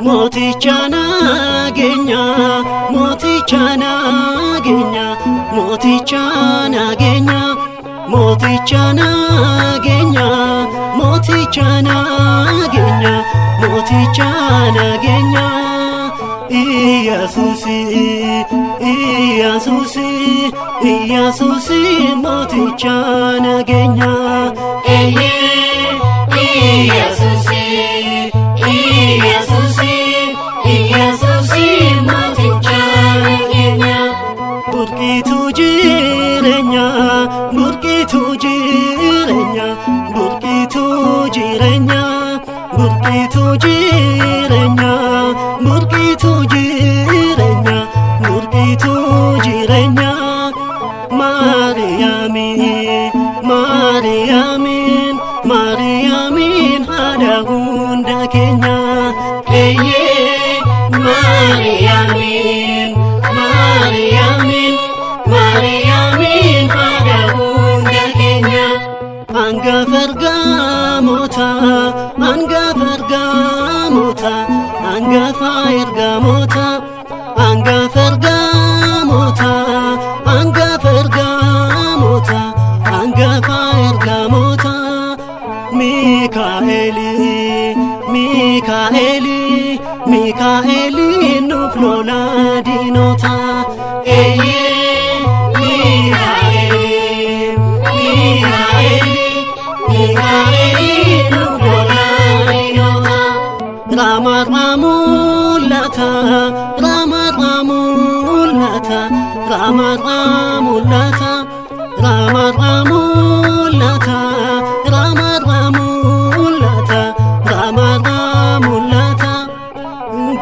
Mooticha nageenya, mooticha nageenya, mooticha nageenya, mooticha nageenya, mooticha nageenya, mooticha nageenya. Iyasusi, Iyasusi, Iyasusi, mooticha nageenya. Iyasusi, Iyasusi, Iyasusi, mooticha nageenya. Burqitu jireenya, burqitu jireenya, burqitu jireenya, burqitu jireenya, burqitu jireenya, burqitu jireenya. Mariyamin, Mariyamin, Mariyamin hada hunda keenya. Mariyamin, Mariyamin, Mariyamin hada hunda keenya. Hangafa ergamoota, hangafa ergamoota, hangafa ergamoota, hangafa ergamoota, hangafa ergamoota, hangafa ergamoota. Mikaeli, Mikaeli, Mikaeli nuuf lola diinota. Mikaeli, Mikaeli, Mikaeli nuuf lola diinota. Ramarra mul'ata, ramarra mul'ata, ramarra mul'ata, ramarra mul'ata, ramarra mul'ata, ramarra mul'ata.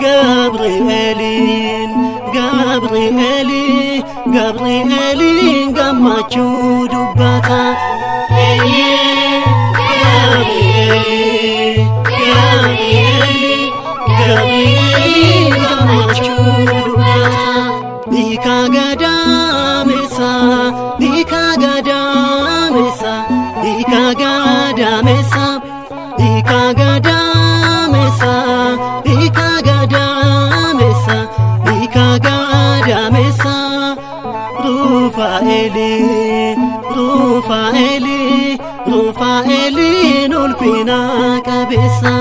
Gabrielin, Gabrielin, Gabrielin gammachuu dubbata. Gabrielin, Gabrielin, Gabrielin gammachuu dubbata. Ika gadamesa, ika gadamesa, ika gadamesa, ika gadamesa, ika gadamesa, ika gadamesa. Rufaeli, Rufaeli, Rufaeli ulfina qabesa.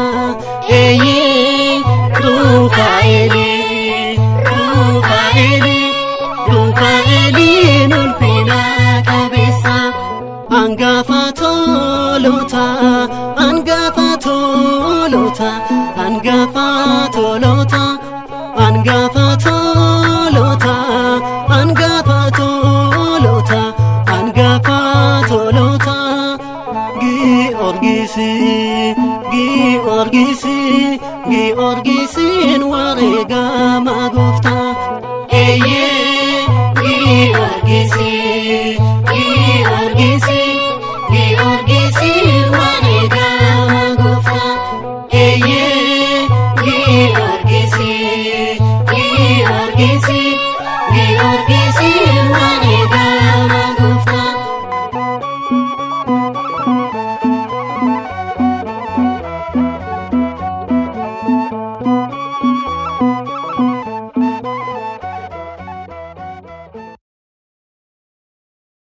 Rufaeli, Rufaeli, Rufaeli ulfina qabesa. Hangafa tolota, hangafa tolota, hangafa tolota, hangafa tolota, hangafa tolota, hangafa tolota. Giorgisi, Giorgisi, Giorgisin wareegama goofta. Giorgisi, Giorgisi, Giorgisi wareegama goofta. Giorgisi, Giorgisi.